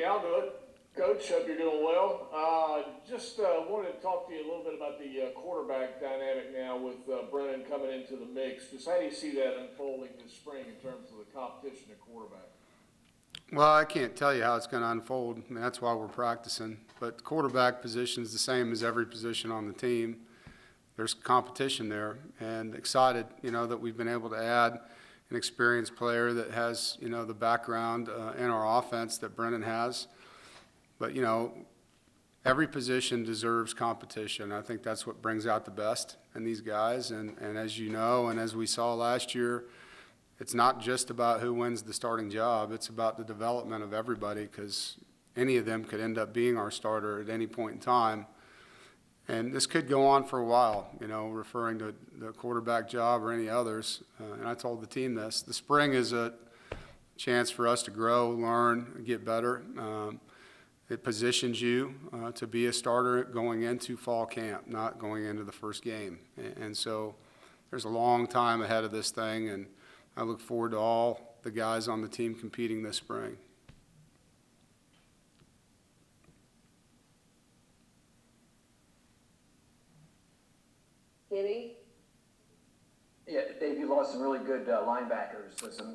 Okay, I'll do it. Coach, hope you're doing well. Just wanted to talk to you a little bit about the quarterback dynamic now with Brennan coming into the mix. Just how do you see that unfolding this spring in terms of the competition at quarterback? Well, I can't tell you how it's going to unfold. I mean, that's why we're practicing. But the quarterback position is the same as every position on the team. There's competition there, and excited, that we've been able to add an experienced player that has, the background in our offense that Brennan has. But, every position deserves competition. I think that's what brings out the best in these guys. And as you know, and as we saw last year, it's not just about who wins the starting job. It's about the development of everybody, because any of them could end up being our starter at any point in time. And this could go on for a while, referring to the quarterback job or any others. And I told the team this. The spring is a chance for us to grow, learn, get better. It positions you to be a starter going into fall camp, not going into the first game. And so there's a long time ahead of this thing, and I look forward to all the guys on the team competing this spring. Gibby? Yeah, Dave, you lost some really good linebackers, some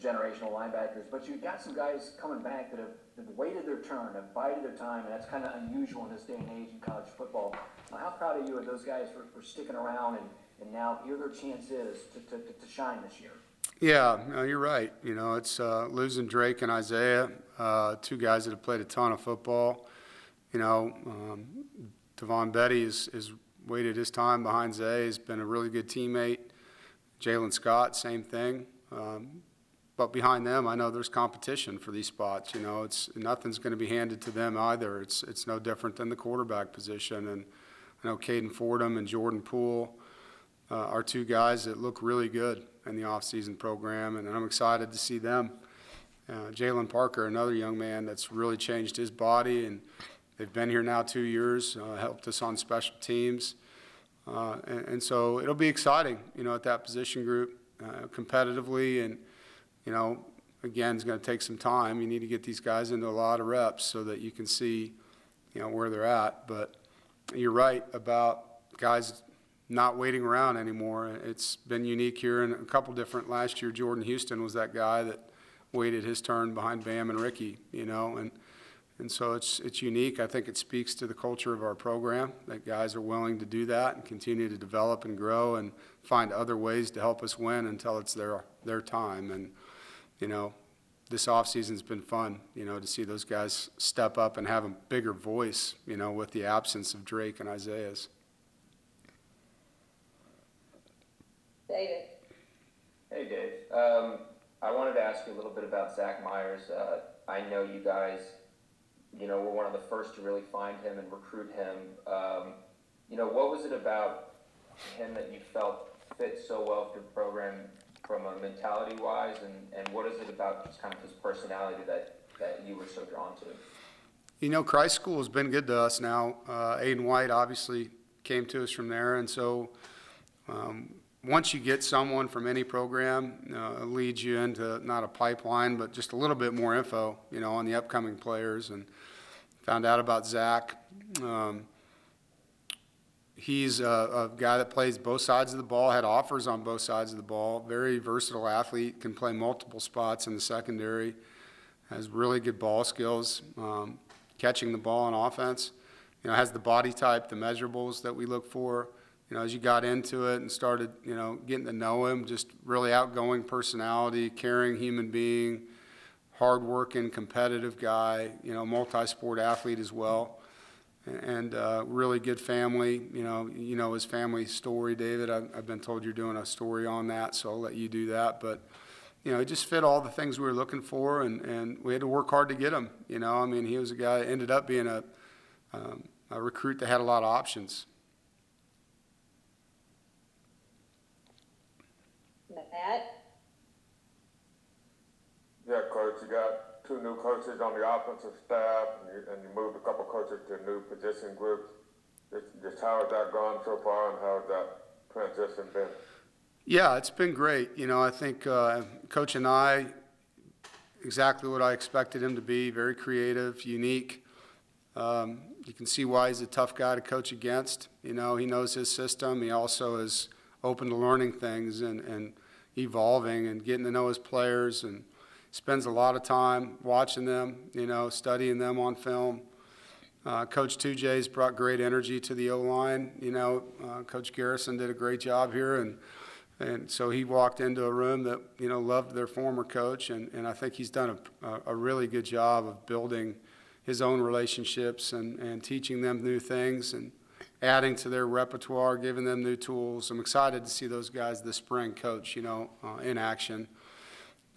generational linebackers, but you've got some guys coming back that have waited their turn, have bided their time, and that's kind of unusual in this day and age in college football. How proud are you of those guys for sticking around, and now here their chance is to shine this year? Yeah, no, you're right. It's losing Drake and Isaiah, two guys that have played a ton of football. Devon Betty has waited his time behind Zay. He's been a really good teammate. Jalen Scott, same thing. But behind them, I know there's competition for these spots. Nothing's going to be handed to them either. It's no different than the quarterback position. And I know Caden Fordham and Jordan Poole are two guys that look really good in the offseason program, and I'm excited to see them. Jalen Parker, another young man that's really changed his body, and they've been here now 2 years, helped us on special teams. And so it'll be exciting, at that position group competitively. And, again, it's going to take some time. You need to get these guys into a lot of reps so that you can see, where they're at. But you're right about guys not waiting around anymore. It's been unique here in a couple different. Last year, Jordan Houston was that guy that waited his turn behind Bam and Ricky, And so it's unique. I think it speaks to the culture of our program that guys are willing to do that and continue to develop and grow and find other ways to help us win until it's their time. And, this offseason's been fun, to see those guys step up and have a bigger voice, with the absence of Drake and Isaiah's. David? Hey, Dave. I wanted to ask you a little bit about Zach Myers. I know you guys were one of the first to really find him and recruit him. What was it about him that you felt fit so well for the program from a mentality-wise, and what is it about just kind of his personality that you were so drawn to? Christ School has been good to us now. Aiden White obviously came to us from there, and so once you get someone from any program, it leads you into not a pipeline, but just a little bit more info, on the upcoming players. And found out about Zach. He's a guy that plays both sides of the ball, had offers on both sides of the ball, very versatile athlete, can play multiple spots in the secondary, has really good ball skills, catching the ball on offense. Has the body type, the measurables that we look for. As you got into it and started, getting to know him, just really outgoing personality, caring human being, hard-working, competitive guy, multi-sport athlete as well, and really good family. His family story, David. I've been told you're doing a story on that, so I'll let you do that. But, he just fit all the things we were looking for, and we had to work hard to get him. He was a guy that ended up being a recruit that had a lot of options. Matt? Yeah, Coach, you got two new coaches on the offensive staff, and you moved a couple coaches to new position groups. Just how has that gone so far, and how has that transition been? Yeah, it's been great. I think Coach and I, exactly what I expected him to be, very creative, unique. You can see why he's a tough guy to coach against. You know, he knows his system. He also is open to learning things and evolving and getting to know his players, and spends a lot of time watching them, you know, studying them on film. Coach 2J's brought great energy to the O-line. You know, Coach Garrison did a great job here, and so he walked into a room that, you know, loved their former coach, and I think he's done a really good job of building his own relationships and teaching them new things and adding to their repertoire, giving them new tools. I'm excited to see those guys this spring coach, you know, in action.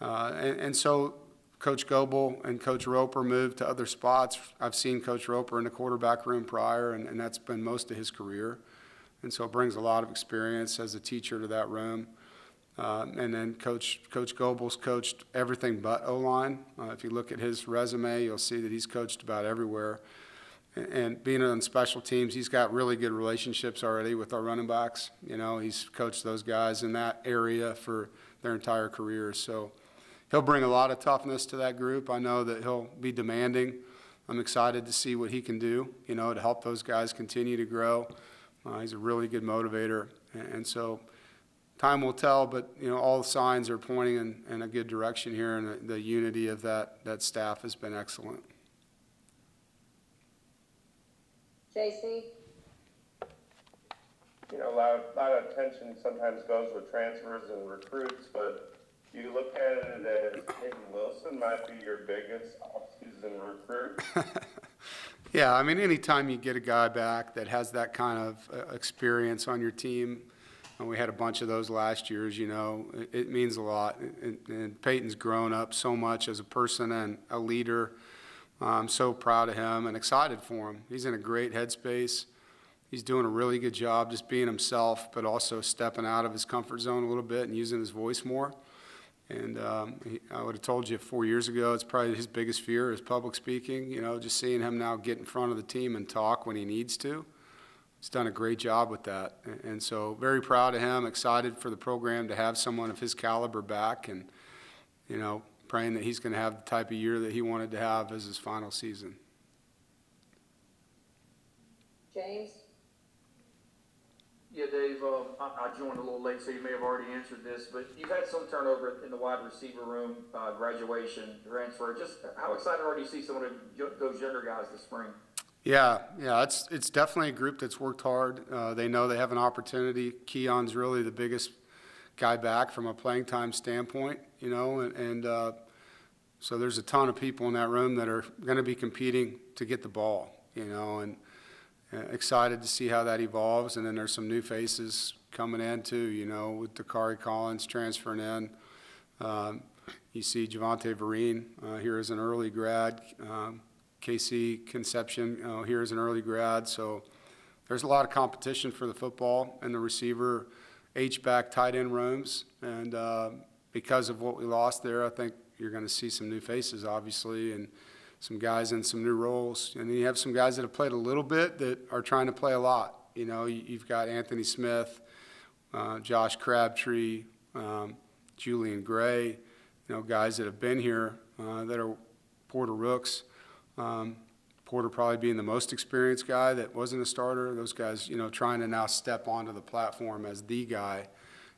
And so Coach Goebel and Coach Roper moved to other spots. I've seen Coach Roper in the quarterback room prior, and that's been most of his career. And so it brings a lot of experience as a teacher to that room. And then Coach Goebel's coached everything but O-line. If you look at his resume, you'll see that he's coached about everywhere. And being on special teams, he's got really good relationships already with our running backs. You know, he's coached those guys in that area for their entire careers. So he'll bring a lot of toughness to that group. I know that he'll be demanding. I'm excited to see what he can do, you know, to help those guys continue to grow. He's a really good motivator. And so time will tell, but, you know, all the signs are pointing in a good direction here, and the unity of that staff has been excellent. JC? You know, a lot of attention sometimes goes with transfers and recruits, but you look at it as Hayden Wilson might be your biggest off-season recruit. Yeah, I mean, anytime you get a guy back that has that kind of experience on your team, and we had a bunch of those last year, as you know, it means a lot. And Peyton's grown up so much as a person and a leader. I'm so proud of him and excited for him. He's in a great headspace. He's doing a really good job just being himself, but also stepping out of his comfort zone a little bit and using his voice more. And I would have told you 4 years ago, it's probably his biggest fear is public speaking. You know, just seeing him now get in front of the team and talk when he needs to. He's done a great job with that. And so very proud of him, excited for the program to have someone of his caliber back, and, you know, praying that he's going to have the type of year that he wanted to have as his final season. James? Yeah, Dave, I joined a little late, so you may have already answered this, but you've had some turnover in the wide receiver room, graduation, transfer. Just how excited are you to see some of those younger guys this spring? Yeah, it's definitely a group that's worked hard. They know they have an opportunity. Keon's really the biggest guy back from a playing time standpoint, you know, and so there's a ton of people in that room that are going to be competing to get the ball, you know, and excited to see how that evolves. And then there's some new faces coming in too, you know, with Dakari Collins transferring in. You see Javante Vereen here as an early grad. KC Conception here as an early grad. So there's a lot of competition for the football and the receiver H-back tight end rooms. And because of what we lost there, I think you're going to see some new faces, obviously, and some guys in some new roles. And then you have some guys that have played a little bit that are trying to play a lot. You know, you've got Anthony Smith, Josh Crabtree, Julian Gray, you know, guys that have been here that are Porter Rooks. Porter probably being the most experienced guy that wasn't a starter. Those guys, you know, trying to now step onto the platform as the guy.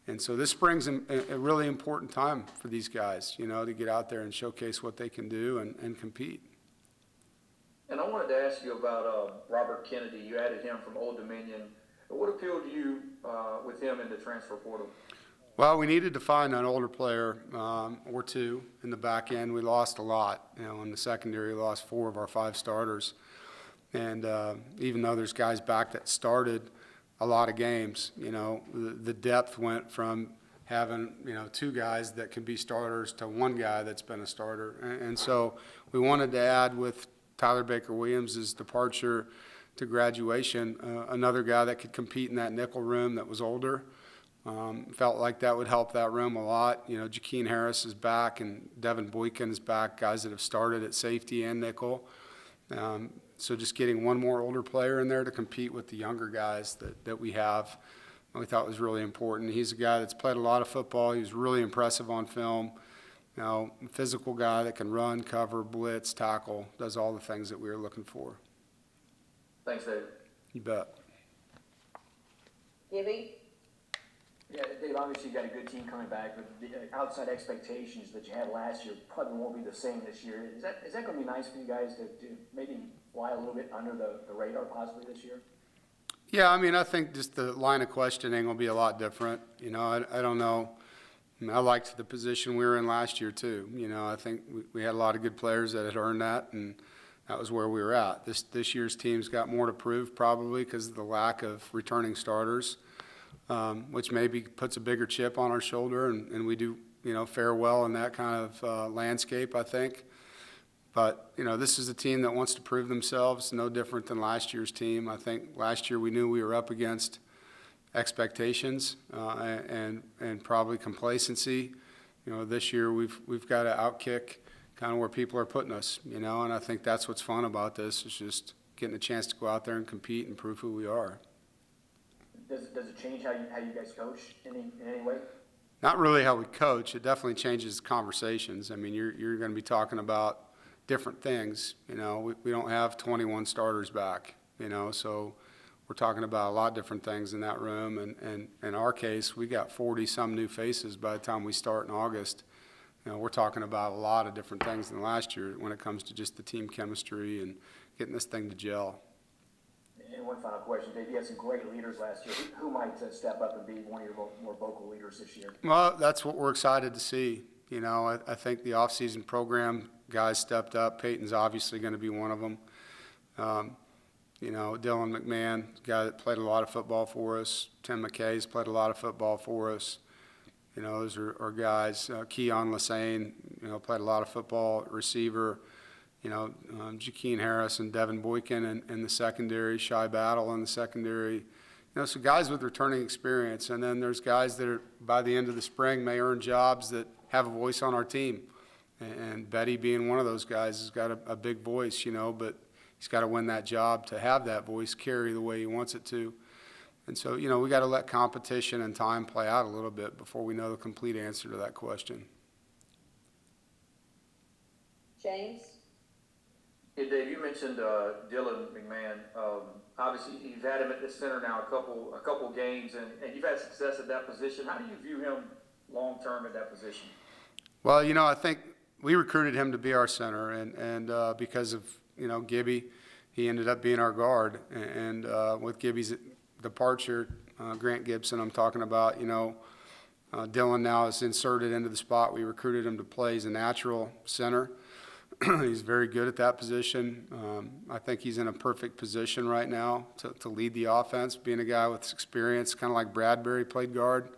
And so this spring's a really important time for these guys, you know, to get out there and showcase what they can do and compete. And I wanted to ask you about Robert Kennedy. You added him from Old Dominion. What appealed to you with him in the transfer portal? Well, we needed to find an older player or two in the back end. We lost a lot. You know, in the secondary, we lost 4 of our 5 starters. And even though there's guys back that started a lot of games, you know, the depth went from having, you know, 2 guys that can be starters to 1 guy that's been a starter. And so we wanted to add, with Tyler Baker-Williams' departure to graduation, another guy that could compete in that nickel room that was older. Felt like that would help that room a lot. You know, Jakeem Harris is back and Devin Boykin is back, guys that have started at safety and nickel. So just getting one more older player in there to compete with the younger guys that we have, we thought was really important. He's a guy that's played a lot of football. He was really impressive on film. You know, a physical guy that can run, cover, blitz, tackle, does all the things that we were looking for. Thanks, Dave. You bet. Gibby, Yeah, Dave, obviously you got a good team coming back, but the outside expectations that you had last year probably won't be the same this year. Is that gonna be nice for you guys to maybe fly a little bit under the radar possibly this year? Yeah, I mean, I think just the line of questioning will be a lot different. You know, I don't know. I mean, I liked the position we were in last year too. You know, I think we had a lot of good players that had earned that, and that was where we were at. This year's team's got more to prove probably because of the lack of returning starters, which maybe puts a bigger chip on our shoulder, and we do, you know, fare well in that kind of landscape, I think. But, you know, this is a team that wants to prove themselves, no different than last year's team. I think last year we knew we were up against expectations and probably complacency. You know, this year we've got to outkick kind of where people are putting us, you know, and I think that's what's fun about this is just getting a chance to go out there and compete and prove who we are. Does it change how you guys coach in any way? Not really how we coach. It definitely changes conversations. I mean, you're going to be talking about different things. You know, we don't have 21 starters back, you know, so we're talking about a lot of different things in that room. And in our case, we got 40-some new faces by the time we start in August. You know, we're talking about a lot of different things than last year when it comes to just the team chemistry and getting this thing to gel. And one final question, Dave, you had some great leaders last year. Who might step up and be one of your more vocal leaders this year? Well, that's what we're excited to see. You know, I think the offseason program guys stepped up. Peyton's obviously going to be one of them. You know, Dylan McMahon, guy that played a lot of football for us. Tim McKay's played a lot of football for us. You know, those are guys. Keon Lassane, you know, played a lot of football, receiver. You know, Jakeem Harris and Devin Boykin in the secondary, Shy Battle in the secondary. You know, so guys with returning experience. And then there's guys that are, by the end of the spring, may earn jobs that have a voice on our team. And Betty being one of those guys has got a big voice, you know, but he's got to win that job to have that voice carry the way he wants it to. And so, you know, we got to let competition and time play out a little bit before we know the complete answer to that question. James, Yeah, Dave, you mentioned Dylan McMahon. Obviously, you've had him at the center now a couple games, and you've had success at that position. How do you view him long-term at that position? Well, you know, I think we recruited him to be our center, and because of, you know, Gibby, he ended up being our guard. And with Gibby's departure, Grant Gibson I'm talking about, you know, Dylan now is inserted into the spot we recruited him to play. He's a natural center. He's very good at that position. I think he's in a perfect position right now to lead the offense, being a guy with experience, kind of like Bradbury played guard.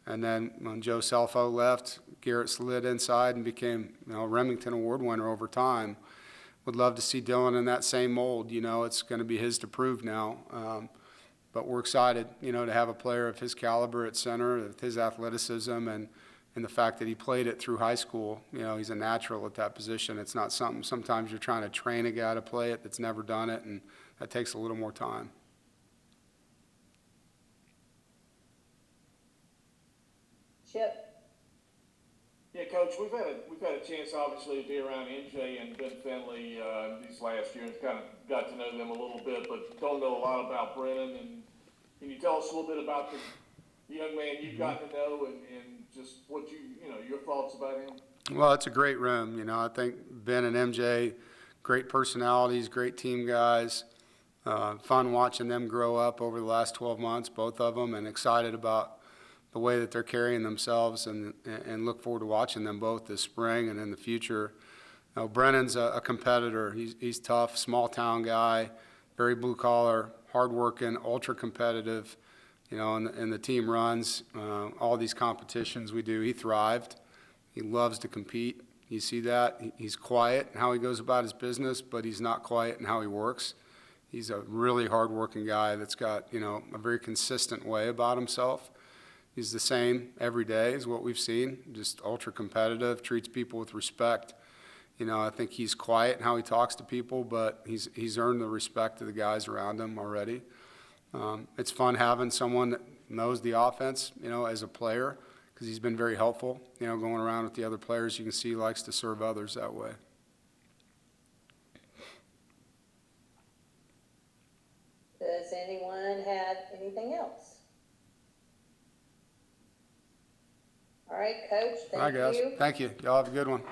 And then when Joe Selfo left, Garrett slid inside and became, you know, a Remington Award winner over time. Would love to see Dylan in that same mold. You know, it's going to be his to prove now. But we're excited, you know, to have a player of his caliber at center, with his athleticism and the fact that he played it through high school. You know, he's a natural at that position. It's not something, sometimes you're trying to train a guy to play it that's never done it, and that takes a little more time. Chip, Yeah, Coach, we've had a chance, obviously, to be around MJ and Ben Finley these last years. Kind of got to know them a little bit, but don't know a lot about Brennan. And can you tell us a little bit about the young man you've gotten to know and just what you know, your thoughts about him? Well, it's a great room. You know, I think Ben and MJ, great personalities, great team guys. Fun watching them grow up over the last 12 months, both of them, and excited about the way that they're carrying themselves, and look forward to watching them both this spring and in the future. You know, Brennan's a competitor. He's tough, small town guy, very blue collar, hardworking, ultra competitive. You know, and the team runs all these competitions we do. He thrived. He loves to compete. You see that. He's quiet in how he goes about his business, but he's not quiet in how he works. He's a really hardworking guy that's got, you know, a very consistent way about himself. He's the same every day is what we've seen, just ultra competitive, treats people with respect. You know, I think he's quiet in how he talks to people, but he's earned the respect of the guys around him already. It's fun having someone that knows the offense, you know, as a player, because he's been very helpful, you know, going around with the other players. You can see he likes to serve others that way. Does anyone have anything else? All right, Coach, All right, thank guys. you. Thank you. Y'all have a good one.